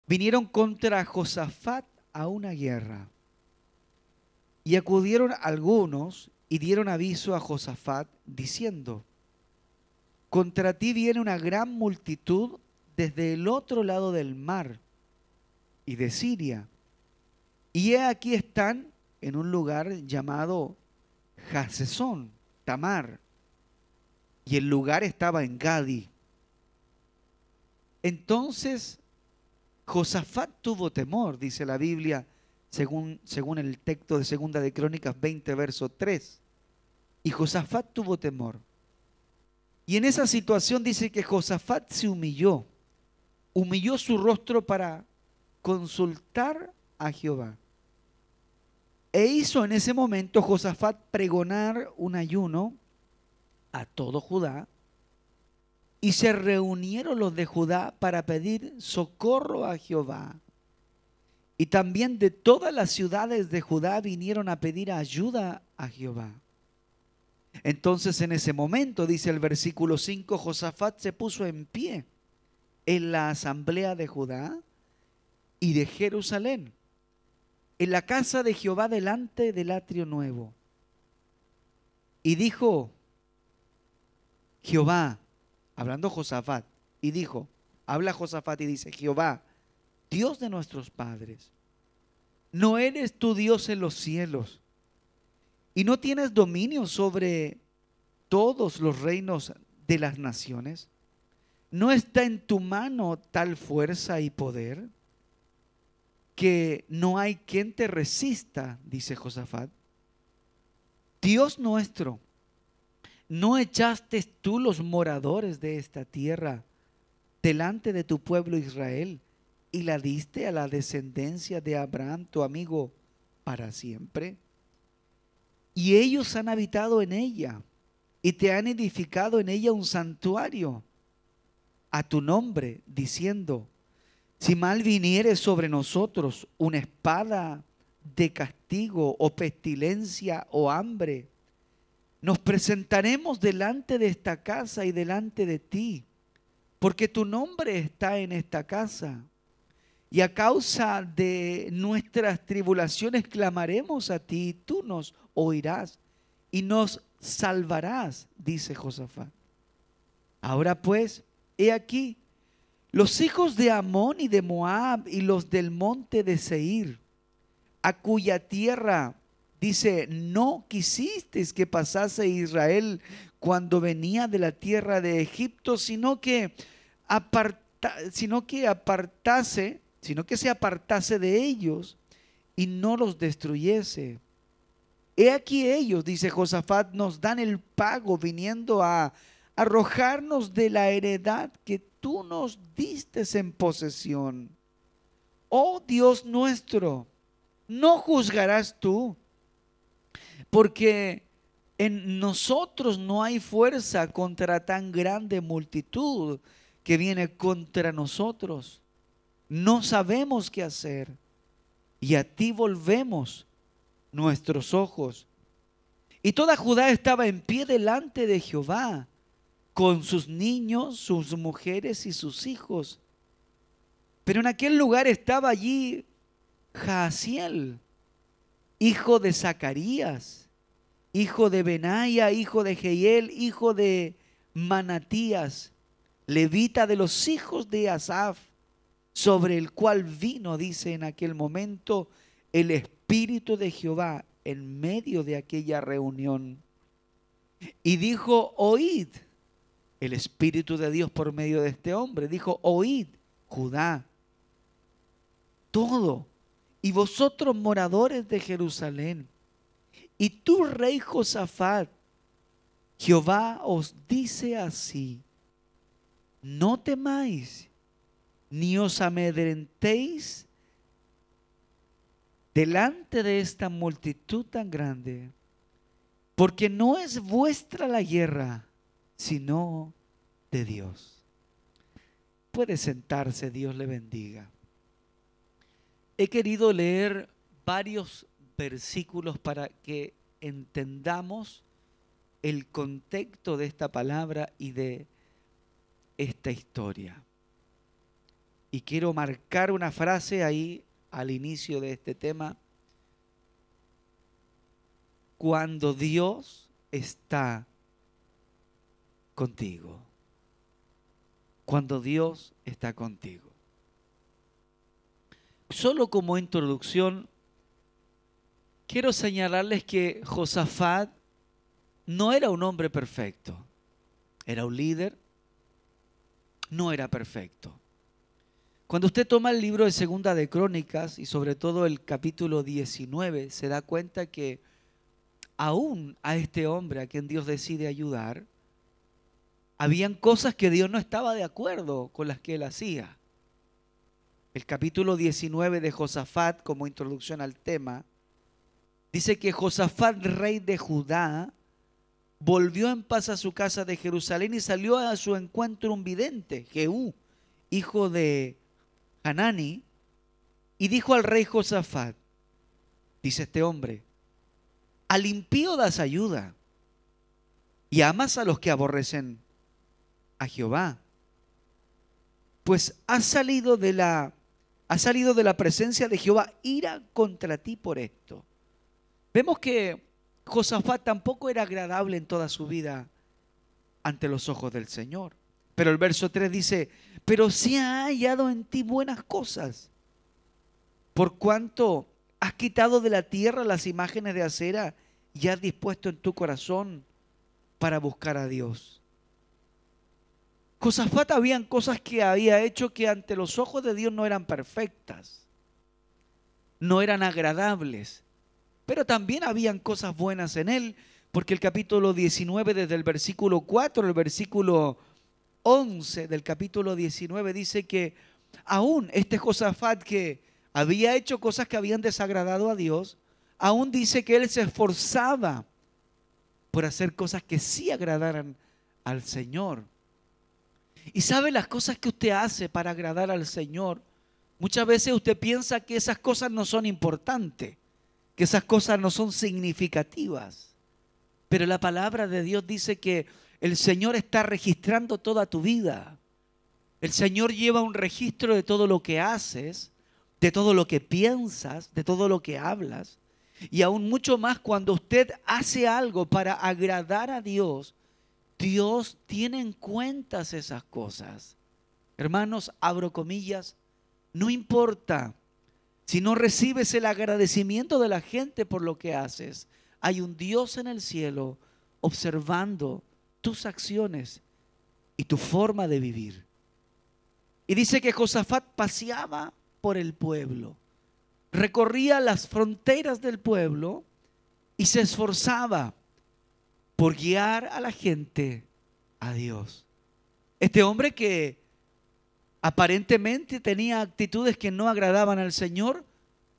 vinieron contra Josafat a una guerra. Y acudieron algunos y dieron aviso a Josafat diciendo: contra ti viene una gran multitud desde el otro lado del mar y de Siria. Y he aquí están en un lugar llamado Hasesón, Tamar, y el lugar estaba en Gadi. Entonces Josafat tuvo temor, dice la Biblia, según el texto de Segunda de Crónicas 20, verso 3. Y Josafat tuvo temor. Y en esa situación dice que Josafat se humilló su rostro para consultar a Jehová. E hizo en ese momento Josafat pregonar un ayuno a todo Judá, y se reunieron los de Judá para pedir socorro a Jehová. Y también de todas las ciudades de Judá vinieron a pedir ayuda a Jehová. Entonces en ese momento, dice el versículo 5, Josafat se puso en pie en la asamblea de Judá y de Jerusalén, en la casa de Jehová delante del atrio nuevo. Y dijo Jehová, hablando Josafat, y dijo, habla Josafat y dice: Jehová, Dios de nuestros padres, ¿no eres tú Dios en los cielos y no tienes dominio sobre todos los reinos de las naciones? ¿No está en tu mano tal fuerza y poder que no hay quien te resista? Dice Josafat. Dios nuestro, ¿no echaste tú los moradores de esta tierra delante de tu pueblo Israel y la diste a la descendencia de Abraham, tu amigo, para siempre? Y ellos han habitado en ella y te han edificado en ella un santuario a tu nombre, diciendo: si mal viniere sobre nosotros una espada de castigo o pestilencia o hambre, nos presentaremos delante de esta casa y delante de ti, porque tu nombre está en esta casa. Y a causa de nuestras tribulaciones clamaremos a ti, y tú nos oirás y nos salvarás, dice Josafat. Ahora pues, he aquí, los hijos de Amón y de Moab y los del monte de Seir, a cuya tierra, dice, no quisisteis que pasase Israel cuando venía de la tierra de Egipto, sino que se apartase de ellos y no los destruyese. He aquí ellos, dice Josafat, nos dan el pago viniendo a arrojarnos de la heredad que tú nos diste en posesión. Oh Dios nuestro, no juzgarás tú, porque en nosotros no hay fuerza contra tan grande multitud que viene contra nosotros. No sabemos qué hacer, y a ti volvemos nuestros ojos. Y toda Judá estaba en pie delante de Jehová, con sus niños, sus mujeres y sus hijos. Pero en aquel lugar estaba allí Jaasiel, hijo de Zacarías, hijo de Benaía, hijo de Jehiel, hijo de Manatías, levita de los hijos de Asaf, sobre el cual vino, dice en aquel momento, el Espíritu de Jehová en medio de aquella reunión. Y dijo: oíd. El Espíritu de Dios por medio de este hombre dijo: oíd, Judá, todo, y vosotros moradores de Jerusalén, y tú, rey Josafat, Jehová os dice así: no temáis, ni os amedrentéis delante de esta multitud tan grande, porque no es vuestra la guerra, sino de Dios. Puede sentarse, Dios le bendiga. He querido leer varios versículos para que entendamos el contexto de esta palabra y de esta historia. Y quiero marcar una frase ahí al inicio de este tema. Cuando Dios está contigo. Cuando Dios está contigo. Solo como introducción, quiero señalarles que Josafat no era un hombre perfecto. Era un líder, no era perfecto. Cuando usted toma el libro de Segunda de Crónicas y sobre todo el capítulo 19, se da cuenta que aún a este hombre a quien Dios decide ayudar, habían cosas que Dios no estaba de acuerdo con las que él hacía. El capítulo 19 de Josafat, como introducción al tema, dice que Josafat, rey de Judá, volvió en paz a su casa de Jerusalén y salió a su encuentro un vidente, Jehú, hijo de Hanani, y dijo al rey Josafat, dice este hombre, al impío das ayuda y amas a los que aborrecen a Jehová, pues ha salido de la presencia de Jehová ira contra ti por esto. Vemos que Josafat tampoco era agradable en toda su vida ante los ojos del Señor. Pero el verso 3 dice, pero sí ha hallado en ti buenas cosas, por cuanto has quitado de la tierra las imágenes de acera y has dispuesto en tu corazón para buscar a Dios. Josafat habían cosas que había hecho que ante los ojos de Dios no eran perfectas, no eran agradables, pero también habían cosas buenas en él, porque el capítulo 19, desde el versículo 4 al versículo 11 del capítulo 19, dice que aún este Josafat que había hecho cosas que habían desagradado a Dios, aún dice que él se esforzaba por hacer cosas que sí agradaran al Señor. Y sabe las cosas que usted hace para agradar al Señor, muchas veces usted piensa que esas cosas no son importantes, que esas cosas no son significativas. Pero la palabra de Dios dice que el Señor está registrando toda tu vida. El Señor lleva un registro de todo lo que haces, de todo lo que piensas, de todo lo que hablas. Y aún mucho más cuando usted hace algo para agradar a Dios, Dios tiene en cuenta esas cosas. Hermanos, abro comillas, no importa si no recibes el agradecimiento de la gente por lo que haces. Hay un Dios en el cielo observando tus acciones y tu forma de vivir. Y dice que Josafat paseaba por el pueblo, recorría las fronteras del pueblo y se esforzaba por guiar a la gente a Dios. Este hombre que aparentemente tenía actitudes que no agradaban al Señor,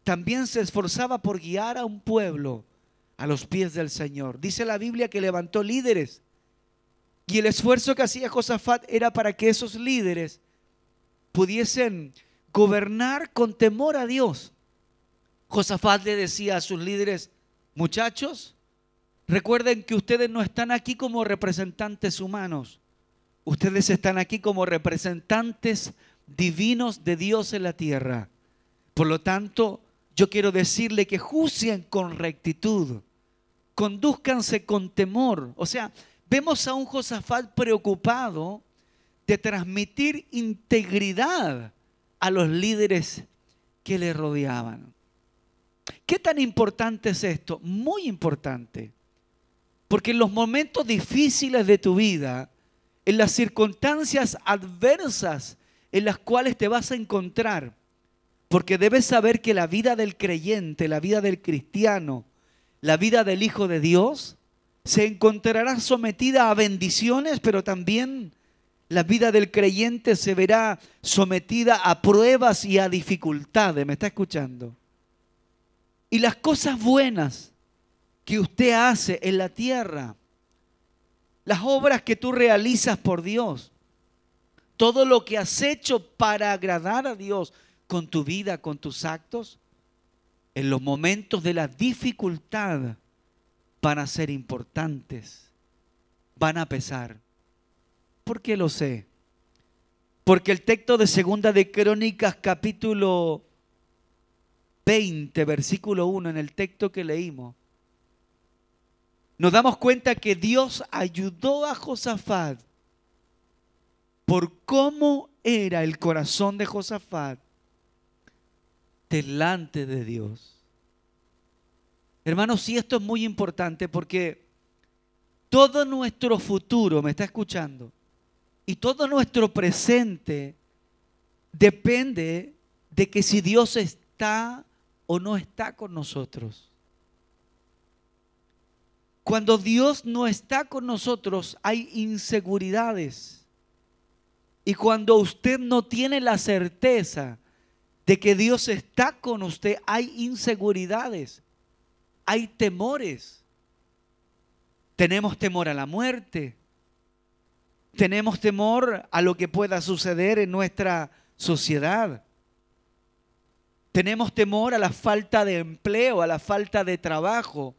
también se esforzaba por guiar a un pueblo a los pies del Señor. Dice la Biblia que levantó líderes y el esfuerzo que hacía Josafat era para que esos líderes pudiesen gobernar con temor a Dios. Josafat le decía a sus líderes, muchachos, recuerden que ustedes no están aquí como representantes humanos. Ustedes están aquí como representantes divinos de Dios en la tierra. Por lo tanto, yo quiero decirle que juzguen con rectitud, condúzcanse con temor. O sea, vemos a un Josafat preocupado de transmitir integridad a los líderes que le rodeaban. ¿Qué tan importante es esto? Muy importante. Porque en los momentos difíciles de tu vida, en las circunstancias adversas en las cuales te vas a encontrar, porque debes saber que la vida del creyente, la vida del cristiano, la vida del Hijo de Dios, se encontrará sometida a bendiciones, pero también la vida del creyente se verá sometida a pruebas y a dificultades. ¿Me está escuchando? Y las cosas buenas que usted hace en la tierra, las obras que tú realizas por Dios, todo lo que has hecho para agradar a Dios con tu vida, con tus actos, en los momentos de la dificultad van a ser importantes, van a pesar. ¿Por qué lo sé? Porque el texto de Segunda de Crónicas, capítulo 20, versículo 1, en el texto que leímos, nos damos cuenta que Dios ayudó a Josafat por cómo era el corazón de Josafat delante de Dios. Hermanos, sí, esto es muy importante porque todo nuestro futuro, ¿me está escuchando? Y todo nuestro presente depende de que si Dios está o no está con nosotros. Cuando Dios no está con nosotros, hay inseguridades. Y cuando usted no tiene la certeza de que Dios está con usted, hay inseguridades, hay temores. Tenemos temor a la muerte. Tenemos temor a lo que pueda suceder en nuestra sociedad. Tenemos temor a la falta de empleo, a la falta de trabajo.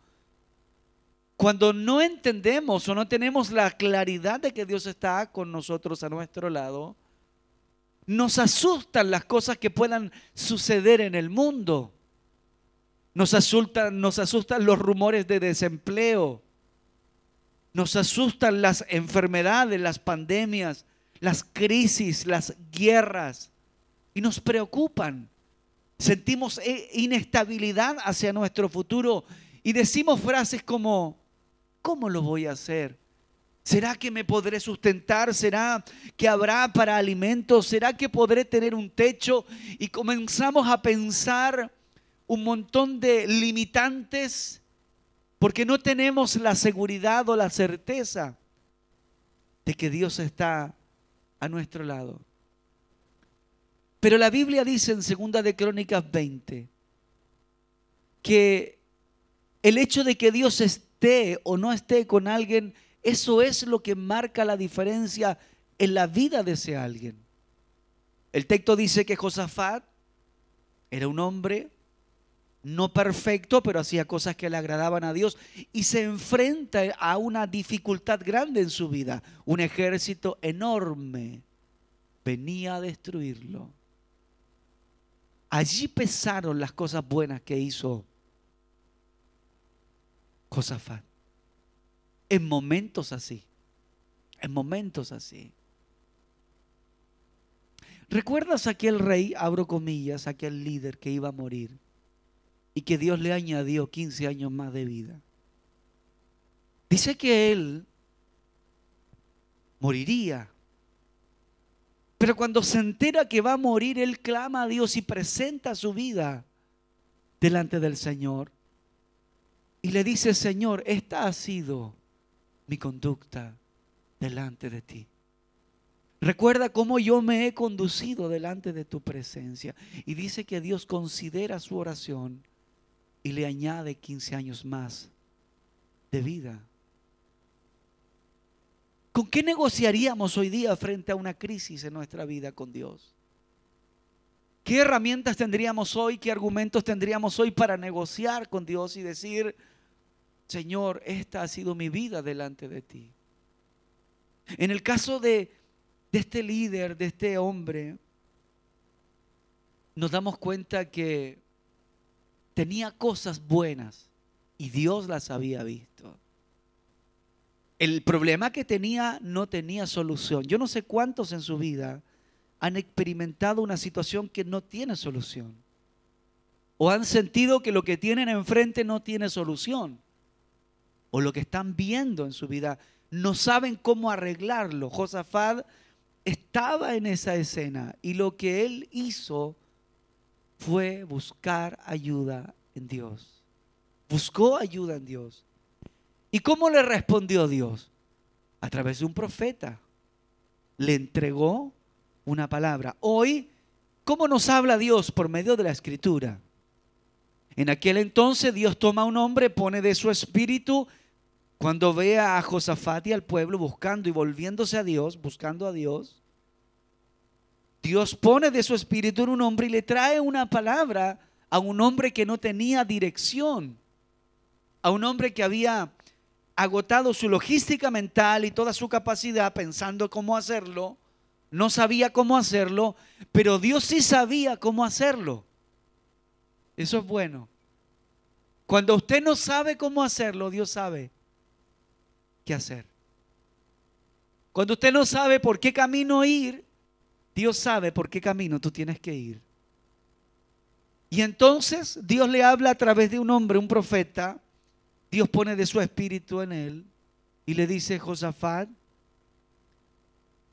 Cuando no entendemos o no tenemos la claridad de que Dios está con nosotros a nuestro lado, nos asustan las cosas que puedan suceder en el mundo. Nos asustan los rumores de desempleo. Nos asustan las enfermedades, las pandemias, las crisis, las guerras. Y nos preocupan. Sentimos inestabilidad hacia nuestro futuro. Y decimos frases como, ¿cómo lo voy a hacer? ¿Será que me podré sustentar? ¿Será que habrá para alimentos? ¿Será que podré tener un techo? Y comenzamos a pensar un montón de limitantes porque no tenemos la seguridad o la certeza de que Dios está a nuestro lado. Pero la Biblia dice en 2 de Crónicas 20 que el hecho de que Dios esté o no esté con alguien, eso es lo que marca la diferencia en la vida de ese alguien. El texto dice que Josafat era un hombre no perfecto, pero hacía cosas que le agradaban a Dios y se enfrenta a una dificultad grande en su vida. Un ejército enorme venía a destruirlo. Allí pesaron las cosas buenas que hizo Josafat. En momentos así, en momentos así. ¿Recuerdas aquel rey, abro comillas, aquel líder que iba a morir y que Dios le añadió 15 años más de vida? Dice que él moriría, pero cuando se entera que va a morir, él clama a Dios y presenta su vida delante del Señor y le dice: Señor, esta ha sido mi conducta delante de ti. Recuerda cómo yo me he conducido delante de tu presencia. Y dice que Dios considera su oración y le añade 15 años más de vida. ¿Con qué negociaríamos hoy día frente a una crisis en nuestra vida con Dios? ¿Qué herramientas tendríamos hoy, qué argumentos tendríamos hoy para negociar con Dios y decir: Señor, esta ha sido mi vida delante de ti? En el caso de este líder, de este hombre, nos damos cuenta que tenía cosas buenas y Dios las había visto. El problema que tenía no tenía solución. Yo no sé cuántos en su vida han experimentado una situación que no tiene solución, o han sentido que lo que tienen enfrente no tiene solución, o lo que están viendo en su vida no saben cómo arreglarlo. Josafat estaba en esa escena y lo que él hizo fue buscar ayuda en Dios. Buscó ayuda en Dios. ¿Y cómo le respondió Dios? A través de un profeta. Le entregó una palabra. Hoy, ¿cómo nos habla Dios? Por medio de la Escritura. En aquel entonces Dios toma a un hombre, pone de su espíritu. Cuando ve a Josafat y al pueblo buscando y volviéndose a Dios, buscando a Dios, Dios pone de su espíritu en un hombre y le trae una palabra a un hombre que no tenía dirección, a un hombre que había agotado su logística mental y toda su capacidad pensando cómo hacerlo, no sabía cómo hacerlo, pero Dios sí sabía cómo hacerlo. Eso es bueno. Cuando usted no sabe cómo hacerlo, Dios sabe qué hacer. Cuando usted no sabe por qué camino ir, Dios sabe por qué camino tú tienes que ir. Y entonces Dios le habla a través de un hombre, un profeta. Dios pone de su espíritu en él y le dice: Josafat,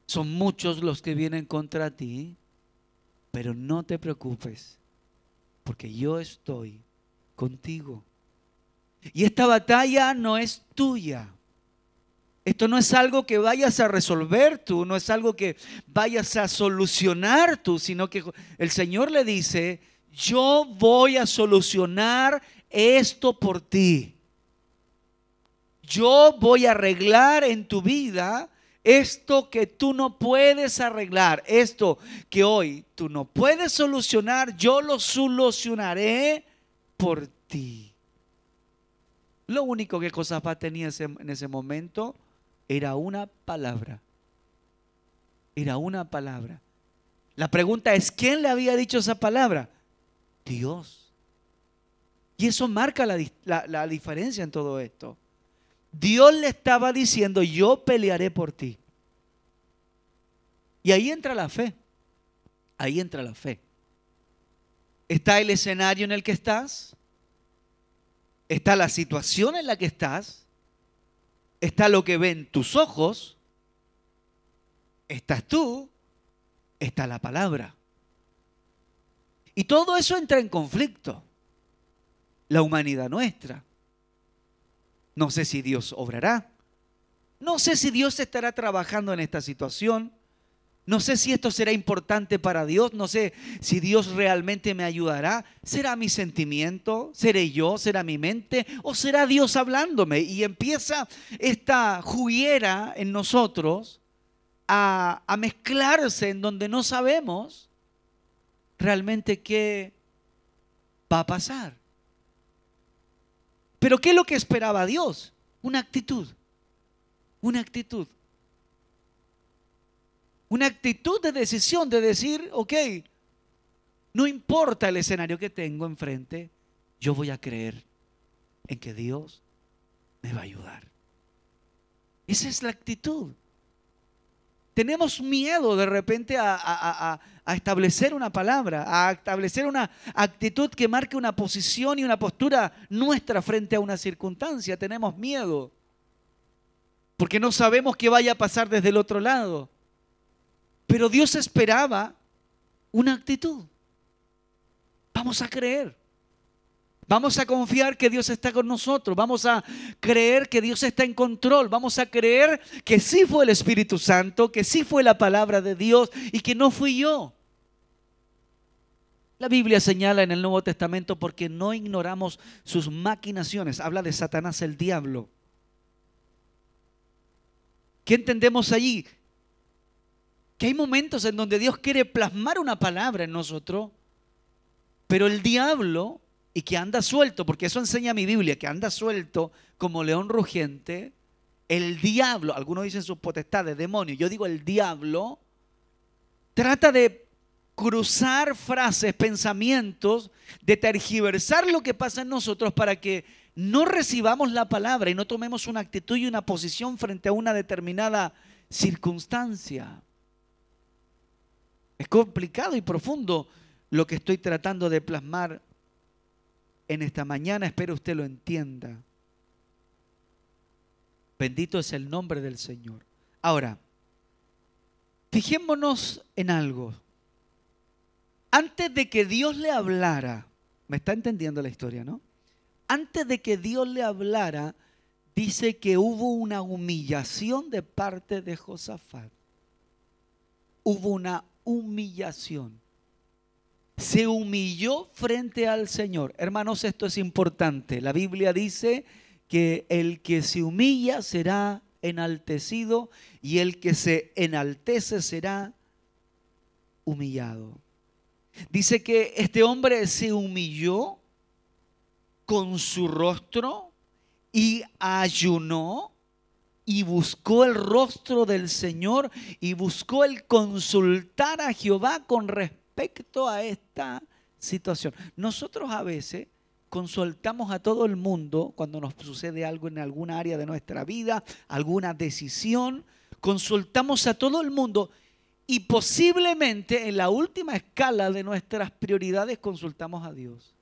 son muchos los que vienen contra ti, pero no te preocupes, porque yo estoy contigo. Y esta batalla no es tuya. Esto no es algo que vayas a resolver tú, no es algo que vayas a solucionar tú, sino que el Señor le dice: yo voy a solucionar esto por ti. Yo voy a arreglar en tu vida esto que tú no puedes arreglar, esto que hoy tú no puedes solucionar, yo lo solucionaré por ti. Lo único que Josafat tenía en ese momento era una palabra. Era una palabra. La pregunta es: ¿quién le había dicho esa palabra? Dios. Y eso marca la diferencia en todo esto. Dios le estaba diciendo: yo pelearé por ti. Y ahí entra la fe. Ahí entra la fe. Está el escenario en el que estás. Está la situación en la que estás. Está lo que ven tus ojos. Estás tú. Está la palabra. Y todo eso entra en conflicto. La humanidad nuestra. No sé si Dios obrará. No sé si Dios estará trabajando en esta situación. No sé si esto será importante para Dios. No sé si Dios realmente me ayudará. ¿Será mi sentimiento? ¿Seré yo? ¿Será mi mente? ¿O será Dios hablándome? Y empieza esta juguera en nosotros a mezclarse en donde no sabemos realmente qué va a pasar. Pero ¿qué es lo que esperaba Dios? Una actitud. Una actitud. Una actitud de decisión, de decir: ok, no importa el escenario que tengo enfrente, yo voy a creer en que Dios me va a ayudar. Esa es la actitud. Tenemos miedo de repente a establecer una palabra, a establecer una actitud que marque una posición y una postura nuestra frente a una circunstancia. Tenemos miedo porque no sabemos qué vaya a pasar desde el otro lado. Pero Dios esperaba una actitud. Vamos a creer. Vamos a confiar que Dios está con nosotros. Vamos a creer que Dios está en control. Vamos a creer que sí fue el Espíritu Santo, que sí fue la palabra de Dios y que no fui yo. La Biblia señala en el Nuevo Testamento: porque no ignoramos sus maquinaciones. Habla de Satanás, el diablo. ¿Qué entendemos allí? Que hay momentos en donde Dios quiere plasmar una palabra en nosotros, pero el diablo, y que anda suelto, porque eso enseña mi Biblia, que anda suelto como león rugiente, el diablo, algunos dicen sus potestades, demonios, yo digo el diablo, trata de cruzar frases, pensamientos, de tergiversar lo que pasa en nosotros para que no recibamos la palabra y no tomemos una actitud y una posición frente a una determinada circunstancia. Es complicado y profundo lo que estoy tratando de plasmar en esta mañana. Espero usted lo entienda. Bendito es el nombre del Señor. Ahora, fijémonos en algo. Antes de que Dios le hablara, ¿me está entendiendo la historia, no? Antes de que Dios le hablara, dice que hubo una humillación de parte de Josafat. Hubo una humillación. Se humilló frente al Señor. Hermanos, esto es importante. La Biblia dice que el que se humilla será enaltecido y el que se enaltece será humillado. Dice que este hombre se humilló con su rostro y ayunó y buscó el rostro del Señor y buscó el consultar a Jehová con respecto a esta situación. Nosotros a veces consultamos a todo el mundo cuando nos sucede algo en alguna área de nuestra vida, alguna decisión, consultamos a todo el mundo y posiblemente en la última escala de nuestras prioridades consultamos a Dios.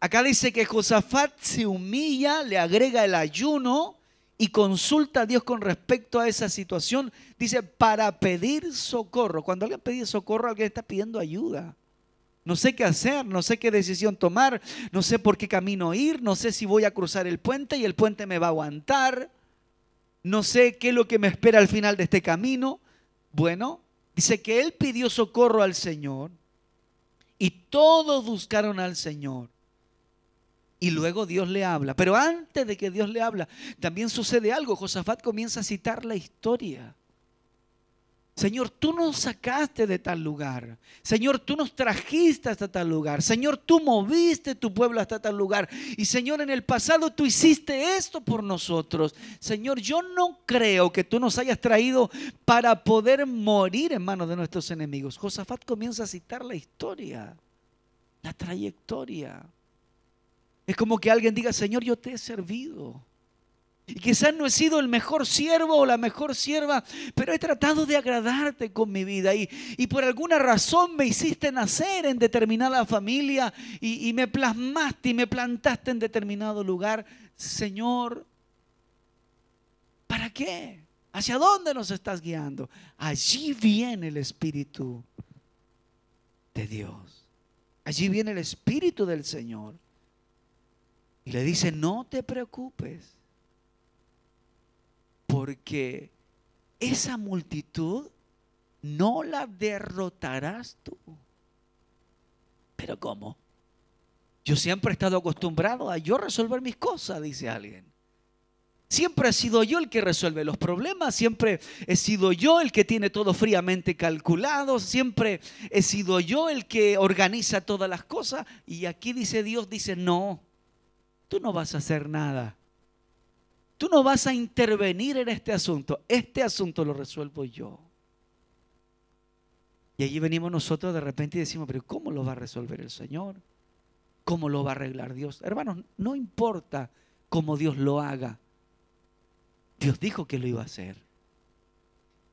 Acá dice que Josafat se humilla, le agrega el ayuno y consulta a Dios con respecto a esa situación. Dice, para pedir socorro. Cuando alguien pide socorro, alguien está pidiendo ayuda. No sé qué hacer, no sé qué decisión tomar, no sé por qué camino ir, no sé si voy a cruzar el puente y el puente me va a aguantar, no sé qué es lo que me espera al final de este camino. Bueno, dice que él pidió socorro al Señor y todos buscaron al Señor. Y luego Dios le habla. Pero antes de que Dios le habla, también sucede algo. Josafat comienza a citar la historia. Señor, tú nos sacaste de tal lugar. Señor, tú nos trajiste hasta tal lugar. Señor, tú moviste tu pueblo hasta tal lugar. Y Señor, en el pasado tú hiciste esto por nosotros. Señor, yo no creo que tú nos hayas traído para poder morir en manos de nuestros enemigos. Josafat comienza a citar la historia, la trayectoria. Es como que alguien diga, Señor, yo te he servido. Y quizás no he sido el mejor siervo o la mejor sierva, pero he tratado de agradarte con mi vida. Y por alguna razón me hiciste nacer en determinada familia y me plasmaste y me plantaste en determinado lugar. Señor, ¿para qué? ¿Hacia dónde nos estás guiando? Allí viene el Espíritu de Dios. Allí viene el Espíritu del Señor. Y le dice, no te preocupes, porque esa multitud no la derrotarás tú. ¿Pero cómo? Yo siempre he estado acostumbrado a yo resolver mis cosas, dice alguien. Siempre he sido yo el que resuelve los problemas, siempre he sido yo el que tiene todo fríamente calculado, siempre he sido yo el que organiza todas las cosas. Y aquí dice Dios, dice, no, tú no vas a hacer nada. Tú no vas a intervenir en este asunto lo resuelvo yo. Y allí venimos nosotros de repente y decimos, pero ¿cómo lo va a resolver el Señor? ¿Cómo lo va a arreglar Dios? Hermanos, no importa cómo Dios lo haga. Dios dijo que lo iba a hacer.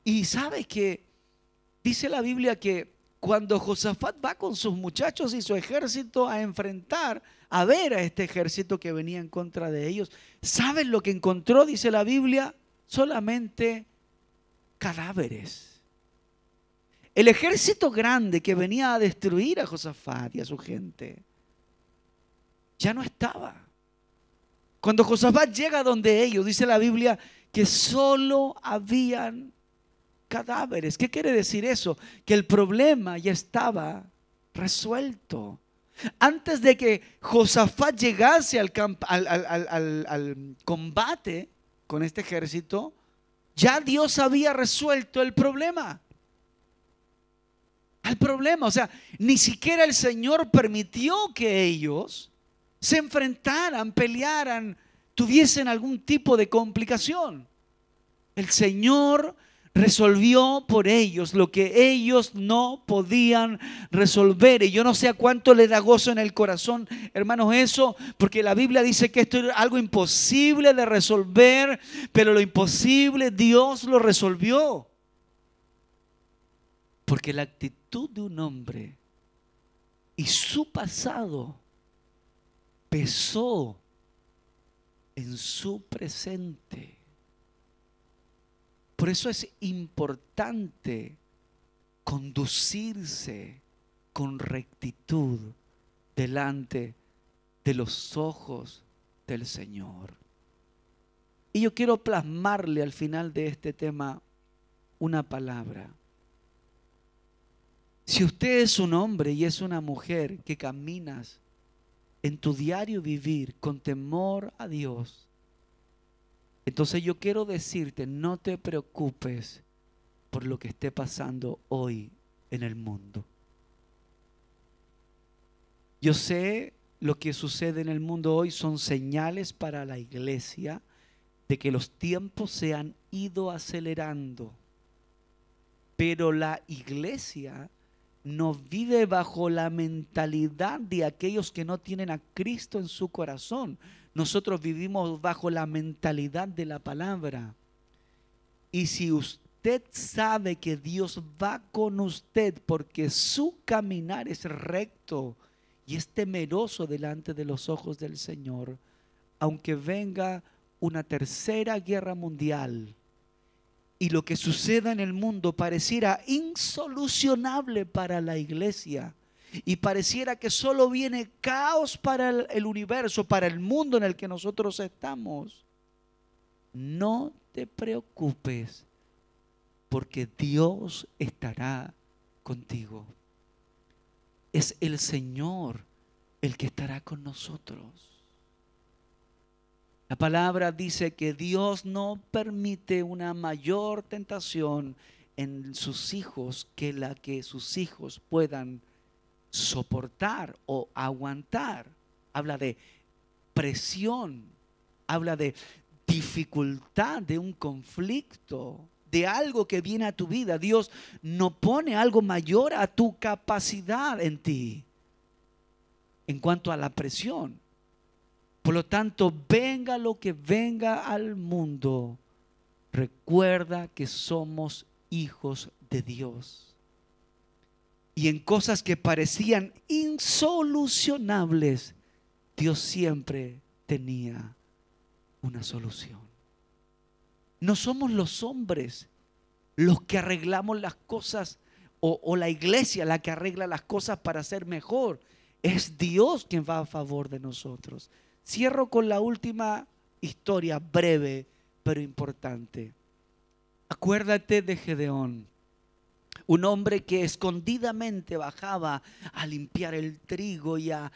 Y sabe que dice la Biblia que cuando Josafat va con sus muchachos y su ejército a enfrentar, a ver a este ejército que venía en contra de ellos, ¿saben lo que encontró? Dice la Biblia, solamente cadáveres. El ejército grande que venía a destruir a Josafat y a su gente, ya no estaba. Cuando Josafat llega donde ellos, dice la Biblia que solo habían cadáveres. ¿Qué quiere decir eso? Que el problema ya estaba resuelto. Antes de que Josafat llegase al combate con este ejército, ya Dios había resuelto el problema. O sea, ni siquiera el Señor permitió que ellos se enfrentaran, pelearan, tuviesen algún tipo de complicación. El Señor resolvió por ellos lo que ellos no podían resolver. Y yo no sé a cuánto le da gozo en el corazón, hermanos, eso, porque la Biblia dice que esto es algo imposible de resolver, pero lo imposible Dios lo resolvió. Porque la actitud de un hombre y su pasado pesó en su presente. Por eso es importante conducirse con rectitud delante de los ojos del Señor. Y yo quiero plasmarle al final de este tema una palabra. Si usted es un hombre y es una mujer que caminas en tu diario vivir con temor a Dios, entonces yo quiero decirte, no te preocupes por lo que esté pasando hoy en el mundo. Yo sé lo que sucede en el mundo hoy son señales para la iglesia de que los tiempos se han ido acelerando, pero la iglesia no vive bajo la mentalidad de aquellos que no tienen a Cristo en su corazón. Nosotros vivimos bajo la mentalidad de la palabra. Y si usted sabe que Dios va con usted porque su caminar es recto y es temeroso delante de los ojos del Señor, aunque venga una tercera guerra mundial y lo que suceda en el mundo pareciera insolucionable para la iglesia y pareciera que solo viene caos para el universo, para el mundo en el que nosotros estamos, no te preocupes, porque Dios estará contigo. Es el Señor el que estará con nosotros. La palabra dice que Dios no permite una mayor tentación en sus hijos que la que sus hijos puedan soportar o aguantar. Habla de presión, habla de dificultad, de un conflicto, de algo que viene a tu vida. Dios no pone algo mayor a tu capacidad en ti en cuanto a la presión. Por lo tanto, venga lo que venga al mundo, recuerda que somos hijos de Dios. Y en cosas que parecían insolucionables, Dios siempre tenía una solución. No somos los hombres los que arreglamos las cosas o la iglesia la que arregla las cosas para ser mejor. Es Dios quien va a favor de nosotros. Cierro con la última historia, breve pero importante. Acuérdate de Gedeón, un hombre que escondidamente bajaba a limpiar el trigo y a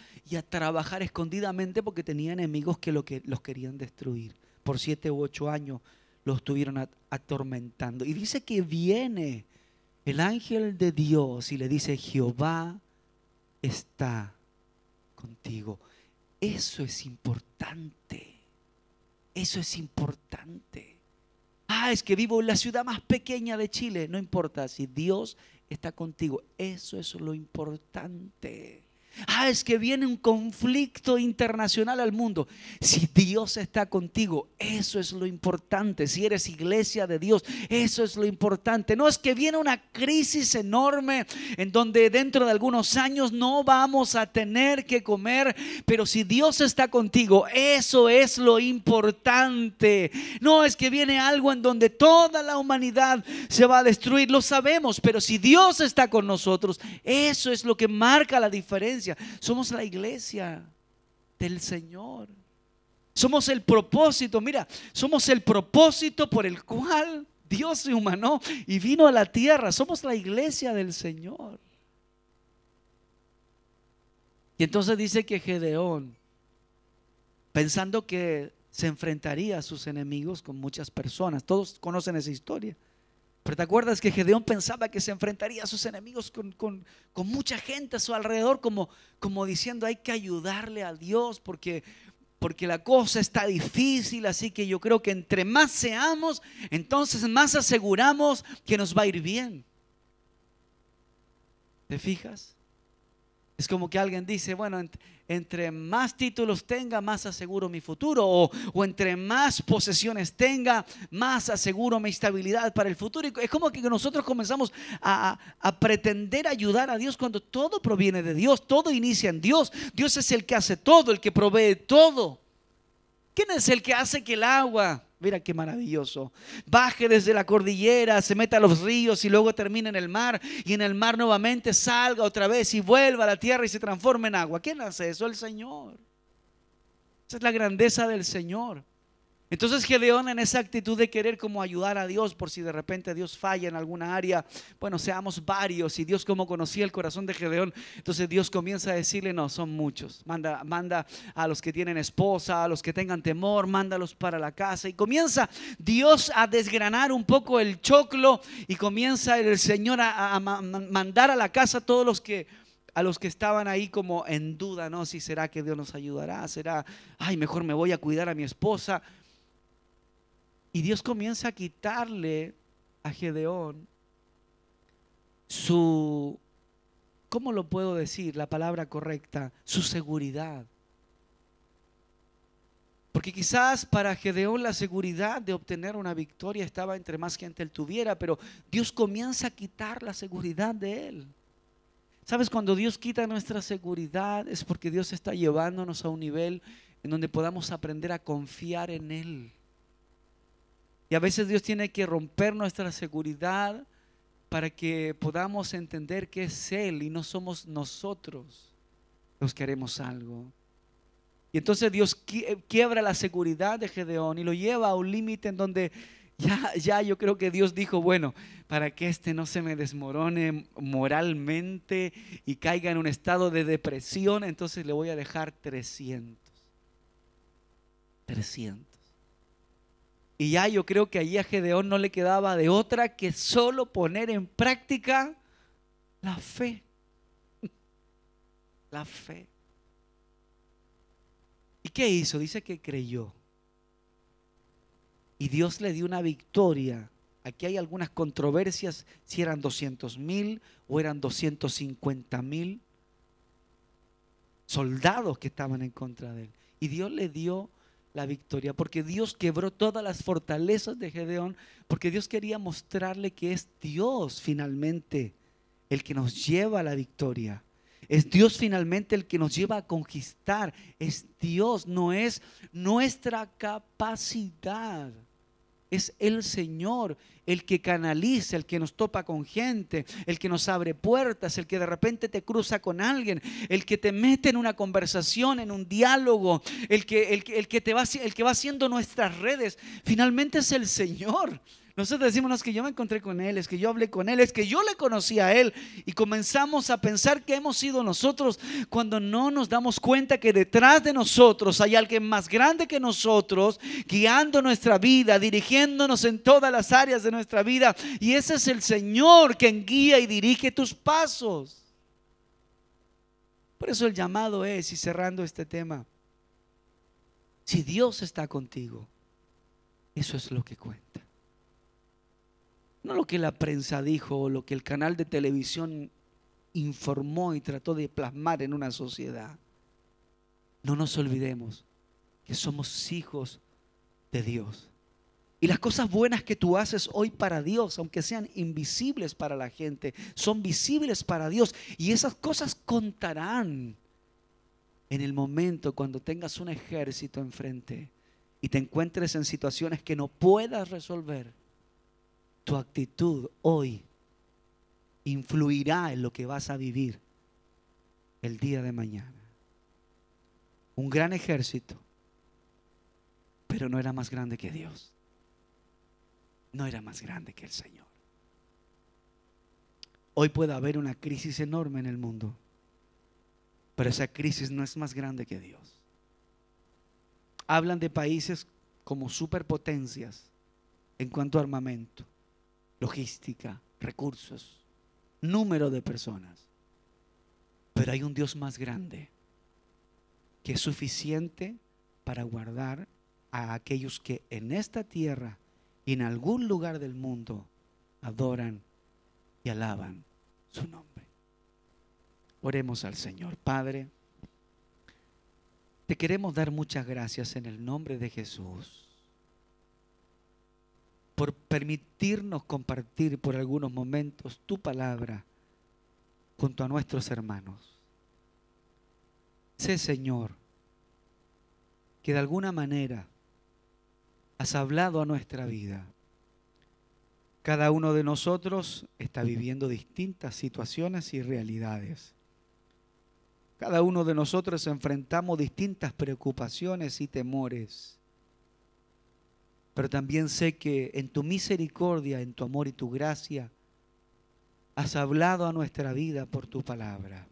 trabajar escondidamente porque tenía enemigos que los querían destruir. Por 7 u 8 años los estuvieron atormentando. Y dice que viene el ángel de Dios y le dice: Jehová está contigo. Eso es importante. Eso es importante. Es que vivo en la ciudad más pequeña de Chile. No importa, si Dios está contigo, eso es lo importante. Es que viene un conflicto internacional al mundo. Si Dios está contigo, eso es lo importante. Si eres iglesia de Dios, eso es lo importante. No es que viene una crisis enorme en donde dentro de algunos años no vamos a tener que comer, pero si Dios está contigo, eso es lo importante. No es que viene algo en donde toda la humanidad se va a destruir, lo sabemos, pero si Dios está con nosotros, eso es lo que marca la diferencia. Somos la iglesia del Señor. Somos el propósito, mira, somos el propósito por el cual Dios se humanó y vino a la tierra. Somos la iglesia del Señor. Y entonces dice que Gedeón, pensando que se enfrentaría a sus enemigos con muchas personas, todos conocen esa historia. Pero ¿te acuerdas que Gedeón pensaba que se enfrentaría a sus enemigos con mucha gente a su alrededor, como diciendo: hay que ayudarle a Dios porque la cosa está difícil? Así que yo creo que entre más seamos, entonces más aseguramos que nos va a ir bien. ¿Te fijas? Es como que alguien dice: bueno, entre más títulos tenga, más aseguro mi futuro, o entre más posesiones tenga, más aseguro mi estabilidad para el futuro. Y es como que nosotros comenzamos a pretender ayudar a Dios cuando todo proviene de Dios, todo inicia en Dios. Dios es el que hace todo, el que provee todo. ¿Quién es el que hace que el agua, mira qué maravilloso, baje desde la cordillera, se meta a los ríos y luego termine en el mar, y en el mar nuevamente salga otra vez y vuelva a la tierra y se transforme en agua? ¿Quién hace eso? El Señor. Esa es la grandeza del Señor. Entonces Gedeón, en esa actitud de querer como ayudar a Dios por si de repente Dios falla en alguna área, bueno, seamos varios. Y Dios, como conocía el corazón de Gedeón, entonces Dios comienza a decirle: no, son muchos, manda a los que tienen esposa, a los que tengan temor, mándalos para la casa. Y comienza Dios a desgranar un poco el choclo, y comienza el Señor a mandar a la casa a todos a los que estaban ahí como en duda, ¿no? Si será que Dios nos ayudará, será, mejor me voy a cuidar a mi esposa. Y Dios comienza a quitarle a Gedeón su, ¿cómo lo puedo decir? La palabra correcta, su seguridad. Porque quizás para Gedeón la seguridad de obtener una victoria estaba entre más gente él tuviera, pero Dios comienza a quitar la seguridad de él. ¿Sabes? Cuando Dios quita nuestra seguridad es porque Dios está llevándonos a un nivel en donde podamos aprender a confiar en Él. Y a veces Dios tiene que romper nuestra seguridad para que podamos entender que es Él y no somos nosotros los que haremos algo. Y entonces Dios quiebra la seguridad de Gedeón y lo lleva a un límite en donde ya yo creo que Dios dijo, bueno, para que no se me desmorone moralmente y caiga en un estado de depresión, entonces le voy a dejar 300. Y ya yo creo que allí a Gedeón no le quedaba de otra que solo poner en práctica la fe. La fe. ¿Y qué hizo? Dice que creyó. Y Dios le dio una victoria. Aquí hay algunas controversias si eran 200,000 o eran 250,000 soldados que estaban en contra de él. Y Dios le dio la victoria porque Dios quebró todas las fortalezas de Gedeón, porque Dios quería mostrarle que es Dios finalmente el que nos lleva a la victoria. Es Dios finalmente el que nos lleva a conquistar. Es Dios, no es nuestra capacidad. Es el Señor el que canaliza, el que nos topa con gente, el que nos abre puertas, el que de repente te cruza con alguien, el que te mete en una conversación, en un diálogo, el que va haciendo nuestras redes. Finalmente es el Señor. Nosotros decimos, no, es que yo me encontré con Él, es que yo hablé con Él, es que yo le conocí a Él. Y comenzamos a pensar que hemos sido nosotros cuando no nos damos cuenta que detrás de nosotros hay alguien más grande que nosotros, guiando nuestra vida, dirigiéndonos en todas las áreas de nuestra vida. Y ese es el Señor quien guía y dirige tus pasos. Por eso el llamado es, y cerrando este tema, si Dios está contigo, eso es lo que cuenta. No lo que la prensa dijo o lo que el canal de televisión informó y trató de plasmar en una sociedad. No nos olvidemos que somos hijos de Dios. Y las cosas buenas que tú haces hoy para Dios, aunque sean invisibles para la gente, son visibles para Dios. Y esas cosas contarán en el momento cuando tengas un ejército enfrente y te encuentres en situaciones que no puedas resolver. Tu actitud hoy influirá en lo que vas a vivir el día de mañana. Un gran ejército, pero no era más grande que Dios. No era más grande que el Señor. Hoy puede haber una crisis enorme en el mundo, pero esa crisis no es más grande que Dios. Hablan de países como superpotencias en cuanto a armamento, logística, recursos, número de personas. Pero hay un Dios más grande que es suficiente para guardar a aquellos que en esta tierra y en algún lugar del mundo adoran y alaban su nombre. Oremos al Señor. Padre, te queremos dar muchas gracias en el nombre de Jesús por permitirnos compartir por algunos momentos tu palabra junto a nuestros hermanos. Sé, Señor, que de alguna manera has hablado a nuestra vida. Cada uno de nosotros está viviendo distintas situaciones y realidades. Cada uno de nosotros enfrentamos distintas preocupaciones y temores. Pero también sé que en tu misericordia, en tu amor y tu gracia, has hablado a nuestra vida por tu palabra.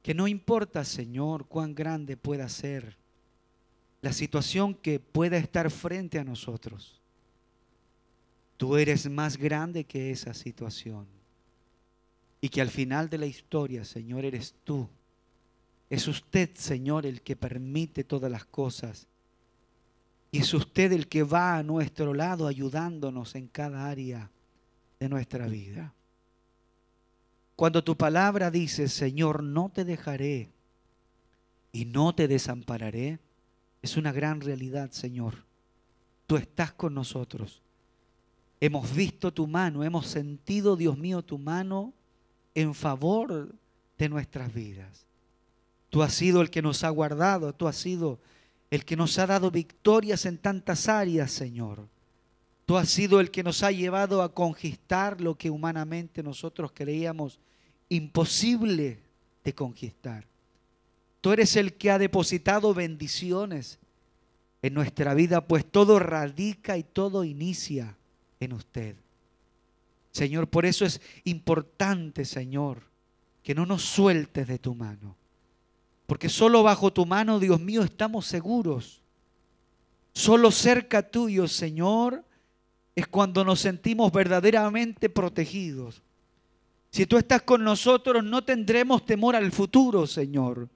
Que no importa, Señor, cuán grande pueda ser la situación que pueda estar frente a nosotros. Tú eres más grande que esa situación. Y que al final de la historia, Señor, eres tú. Es usted, Señor, el que permite todas las cosas. Y es usted el que va a nuestro lado ayudándonos en cada área de nuestra vida. Cuando tu palabra dice, Señor, no te dejaré y no te desampararé, es una gran realidad, Señor. Tú estás con nosotros. Hemos visto tu mano, hemos sentido, Dios mío, tu mano en favor de nuestras vidas. Tú has sido el que nos ha guardado, tú has sido el que nos ha dado victorias en tantas áreas, Señor. Tú has sido el que nos ha llevado a conquistar lo que humanamente nosotros creíamos imposible de conquistar. Tú eres el que ha depositado bendiciones en nuestra vida, pues todo radica y todo inicia en usted. Señor, por eso es importante, Señor, que no nos sueltes de tu mano. Porque solo bajo tu mano, Dios mío, estamos seguros. Solo cerca tuyo, Señor, es cuando nos sentimos verdaderamente protegidos. Si tú estás con nosotros, no tendremos temor al futuro, Señor.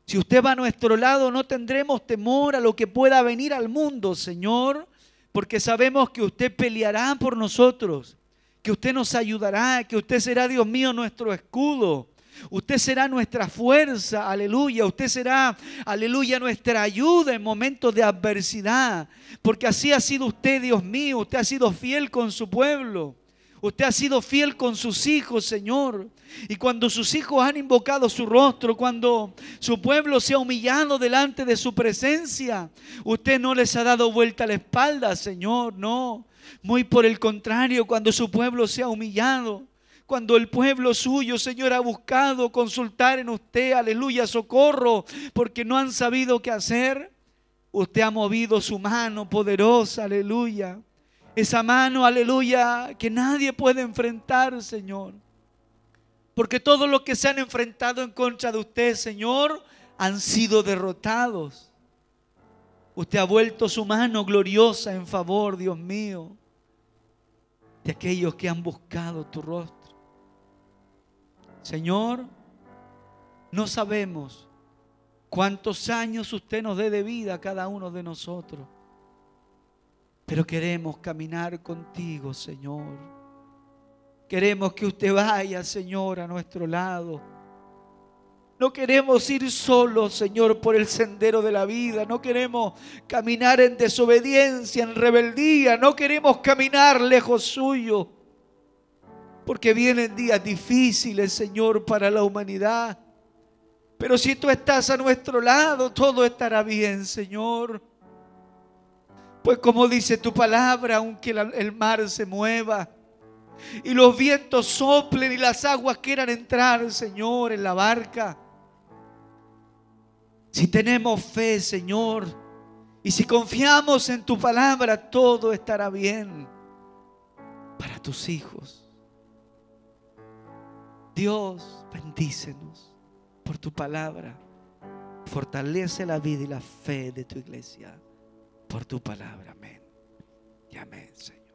Si usted va a nuestro lado, no tendremos temor a lo que pueda venir al mundo, Señor, porque sabemos que usted peleará por nosotros, que usted nos ayudará, que usted será, Dios mío, nuestro escudo. Usted será nuestra fuerza, aleluya. Usted será, aleluya, nuestra ayuda en momentos de adversidad. Porque así ha sido usted, Dios mío. Usted ha sido fiel con su pueblo. Usted ha sido fiel con sus hijos, Señor. Y cuando sus hijos han invocado su rostro, cuando su pueblo se ha humillado delante de su presencia, usted no les ha dado vuelta a la espalda, Señor, no. Muy por el contrario, cuando su pueblo se ha humillado, cuando el pueblo suyo, Señor, ha buscado consultar en usted, aleluya, socorro, porque no han sabido qué hacer, usted ha movido su mano poderosa, aleluya. Esa mano, aleluya, que nadie puede enfrentar, Señor. Porque todos los que se han enfrentado en contra de usted, Señor, han sido derrotados. Usted ha vuelto su mano gloriosa en favor, Dios mío, de aquellos que han buscado tu rostro. Señor, no sabemos cuántos años usted nos dé de vida a cada uno de nosotros, pero queremos caminar contigo, Señor. Queremos que usted vaya, Señor, a nuestro lado. No queremos ir solos, Señor, por el sendero de la vida. No queremos caminar en desobediencia, en rebeldía. No queremos caminar lejos suyo. Porque vienen días difíciles, Señor, para la humanidad. Pero si tú estás a nuestro lado, todo estará bien, Señor. Pues como dice tu palabra, aunque el mar se mueva y los vientos soplen y las aguas quieran entrar, Señor, en la barca, si tenemos fe, Señor, y si confiamos en tu palabra, todo estará bien para tus hijos. Dios, bendícenos por tu palabra. Fortalece la vida y la fe de tu iglesia por tu palabra. Amén y amén, Señor.